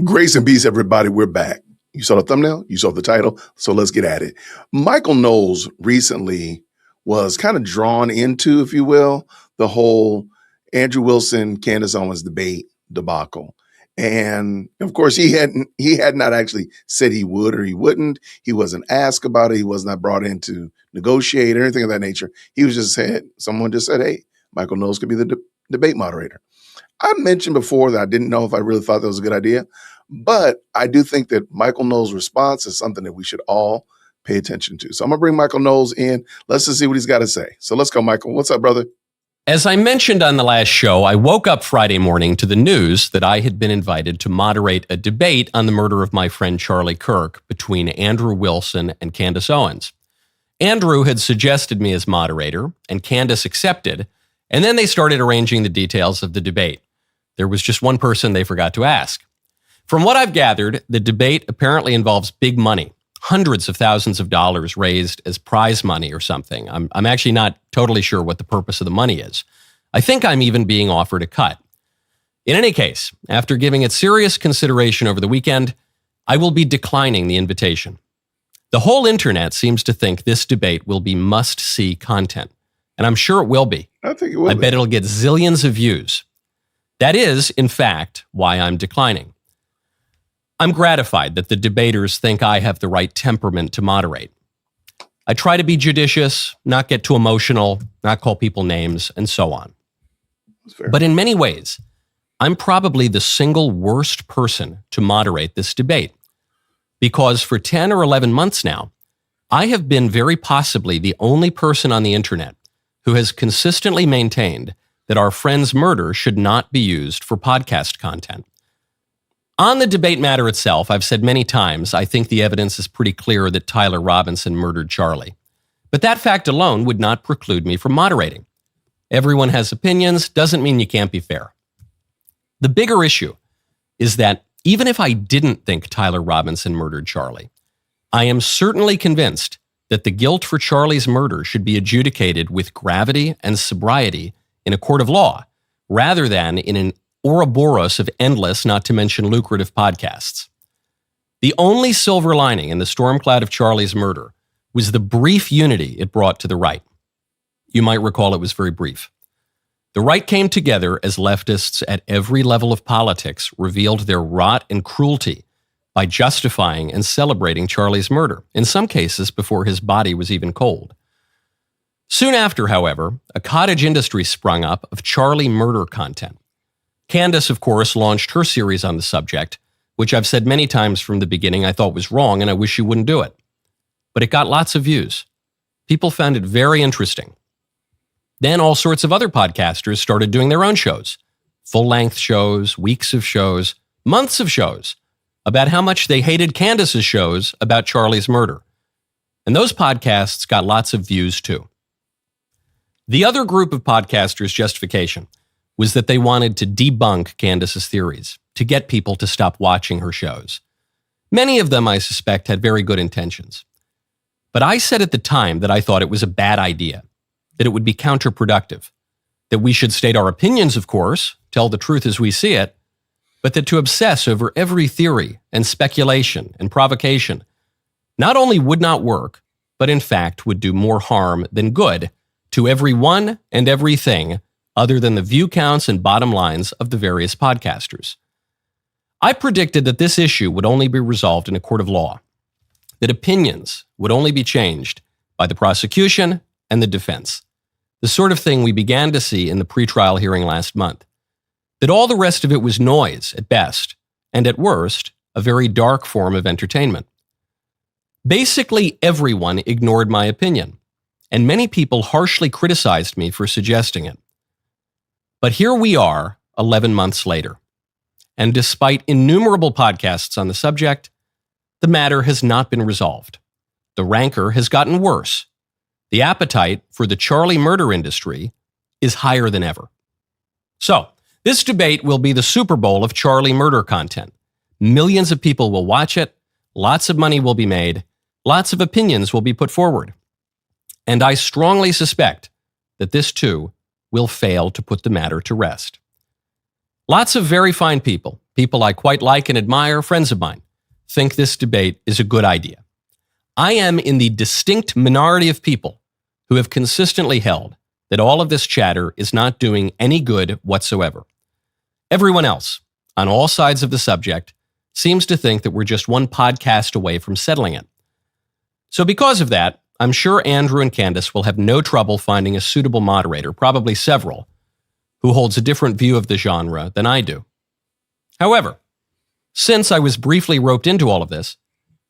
Grace and peace, everybody. We're back. You saw the thumbnail, you saw the title, so let's get at it. Michael Knowles recently was kind of drawn into, if you will, the whole Andrew Wilson, Candace Owens debate debacle. And of course, he had not actually said he would or he wouldn't. He wasn't asked about it. He was not brought in to negotiate or anything of that nature. He was just someone just said, hey, Michael Knowles could be the debate moderator. I mentioned before that I didn't know if I really thought that was a good idea. But I do think that Michael Knowles' response is something that we should all pay attention to. So I'm going to bring Michael Knowles in. Let's just see what he's got to say. So let's go, Michael. What's up, brother? As I mentioned on the last show, I woke up Friday morning to the news that I had been invited to moderate a debate on the murder of my friend Charlie Kirk between Andrew Wilson and Candace Owens. Andrew had suggested me as moderator, and Candace accepted, and then they started arranging the details of the debate. There was just one person they forgot to ask. From what I've gathered, the debate apparently involves big money, hundreds of thousands of dollars raised as prize money or something. I'm actually not totally sure what the purpose of the money is. I think I'm even being offered a cut. In any case, after giving it serious consideration over the weekend, I will be declining the invitation. The whole internet seems to think this debate will be must-see content, and I'm sure it will be. I think it will. I bet it'll get zillions of views. That is, in fact, why I'm declining. I'm gratified that the debaters think I have the right temperament to moderate. I try to be judicious, not get too emotional, not call people names, and so on. But in many ways, I'm probably the single worst person to moderate this debate, because for 10 or 11 months now, I have been very possibly the only person on the internet who has consistently maintained that our friend's murder should not be used for podcast content. On the debate matter itself, I've said many times I think the evidence is pretty clear that Tyler Robinson murdered Charlie. But that fact alone would not preclude me from moderating. Everyone has opinions, doesn't mean you can't be fair. The bigger issue is that even if I didn't think Tyler Robinson murdered Charlie, I am certainly convinced that the guilt for Charlie's murder should be adjudicated with gravity and sobriety in a court of law, rather than in an Ouroboros of endless, not to mention lucrative podcasts. The only silver lining in the storm cloud of Charlie's murder was the brief unity it brought to the right. You might recall it was very brief. The right came together as leftists at every level of politics revealed their rot and cruelty by justifying and celebrating Charlie's murder, in some cases before his body was even cold. Soon after, however, a cottage industry sprung up of Charlie murder content. Candace, of course, launched her series on the subject, which I've said many times from the beginning I thought was wrong and I wish she wouldn't do it. But it got lots of views. People found it very interesting. Then all sorts of other podcasters started doing their own shows, full-length shows, weeks of shows, months of shows, about how much they hated Candace's shows about Charlie's murder. And those podcasts got lots of views too. The other group of podcasters' justification was that they wanted to debunk Candace's theories, to get people to stop watching her shows. Many of them, I suspect, had very good intentions. But I said at the time that I thought it was a bad idea, that it would be counterproductive, that we should state our opinions, of course, tell the truth as we see it, but that to obsess over every theory and speculation and provocation not only would not work, but in fact would do more harm than good to everyone and everything other than the view counts and bottom lines of the various podcasters. I predicted that this issue would only be resolved in a court of law, that opinions would only be changed by the prosecution and the defense, the sort of thing we began to see in the pretrial hearing last month, that all the rest of it was noise at best, and at worst, a very dark form of entertainment. Basically, everyone ignored my opinion, and many people harshly criticized me for suggesting it. But here we are, 11 months later, and despite innumerable podcasts on the subject, the matter has not been resolved. The rancor has gotten worse. The appetite for the Charlie murder industry is higher than ever. So, this debate will be the Super Bowl of Charlie murder content. Millions of people will watch it, lots of money will be made, Lots of opinions will be put forward. And I strongly suspect that this too will fail to put the matter to rest. Lots of very fine people I quite like and admire, friends of mine, think this debate is a good idea. I am in the distinct minority of people who have consistently held that all of this chatter is not doing any good whatsoever. Everyone else, on all sides of the subject, seems to think that we're just one podcast away from settling it. So because of that, I'm sure Andrew and Candace will have no trouble finding a suitable moderator, probably several, who holds a different view of the genre than I do. However, since I was briefly roped into all of this,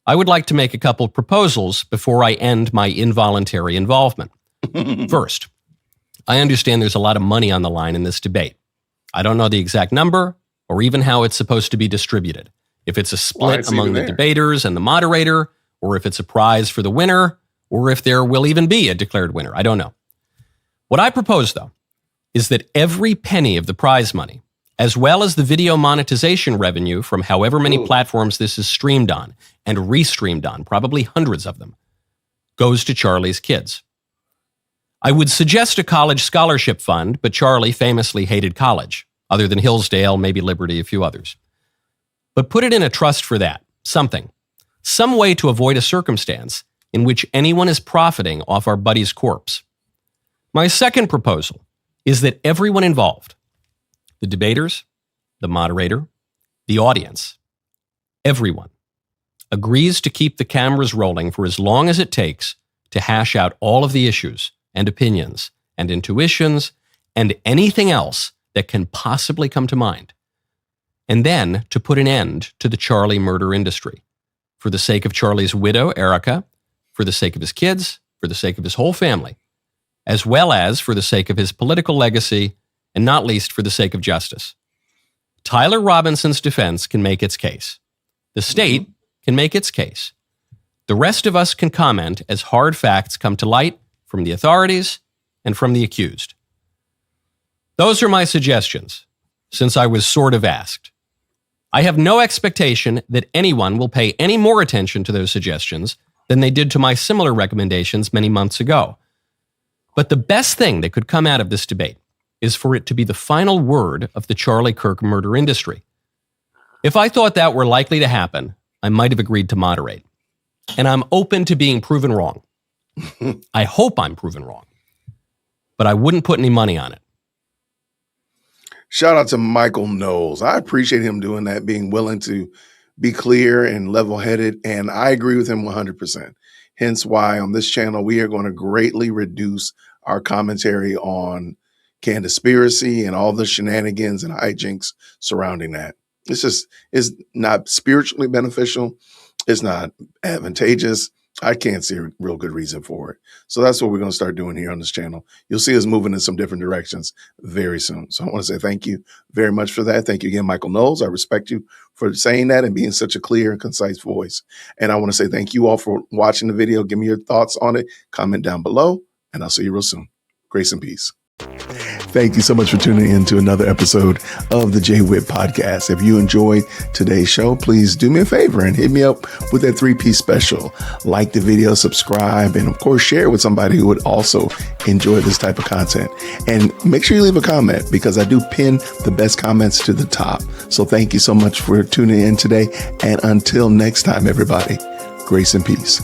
I would like to make a couple proposals before I end my involuntary involvement. First, I understand there's a lot of money on the line in this debate. I don't know the exact number or even how it's supposed to be distributed. If it's a split among the debaters and the moderator, or if it's a prize for the winner, or if there will even be a declared winner. I don't know. What I propose, though, is that every penny of the prize money, as well as the video monetization revenue from however many platforms this is streamed on and restreamed on, probably hundreds of them, goes to Charlie's kids. I would suggest a college scholarship fund, but Charlie famously hated college, other than Hillsdale, maybe Liberty, a few others. But put it in a trust for that, something, some way to avoid a circumstance in which anyone is profiting off our buddy's corpse. My second proposal is that everyone involved, the debaters, the moderator, the audience, everyone, agrees to keep the cameras rolling for as long as it takes to hash out all of the issues and opinions and intuitions and anything else that can possibly come to mind, and then to put an end to the Charlie murder industry, for the sake of Charlie's widow, Erica, for the sake of his kids, for the sake of his whole family, as well as for the sake of his political legacy, and not least for the sake of justice. Tyler Robinson's defense can make its case. The state can make its case. The rest of us can comment as hard facts come to light from the authorities and from the accused. Those are my suggestions, since I was sort of asked. I have no expectation that anyone will pay any more attention to those suggestions than they did to my similar recommendations many months ago. But the best thing that could come out of this debate is for it to be the final word of the Charlie Kirk murder industry. If I thought that were likely to happen, I might have agreed to moderate. And I'm open to being proven wrong. I hope I'm proven wrong. But I wouldn't put any money on it. Shout out to Michael Knowles. I appreciate him doing that, being willing to be clear and level-headed, and I agree with him 100%. Hence why on this channel, we are going to greatly reduce our commentary on Candaspiracy and all the shenanigans and hijinks surrounding that. It's just, it's not spiritually beneficial. It's not advantageous. I can't see a real good reason for it. So that's what we're going to start doing here on this channel. You'll see us moving in some different directions very soon. So I want to say thank you very much for that. Thank you again, Michael Knowles. I respect you for saying that and being such a clear and concise voice. And I want to say thank you all for watching the video. Give me your thoughts on it. Comment down below, and I'll see you real soon. Grace and peace. Thank you so much for tuning in to another episode of the JWhit Podcast. If you enjoyed today's show, please do me a favor and hit me up with that 3-piece special. Like the video, subscribe, and of course, share it with somebody who would also enjoy this type of content. And make sure you leave a comment, because I do pin the best comments to the top. So thank you so much for tuning in today. And until next time, everybody, grace and peace.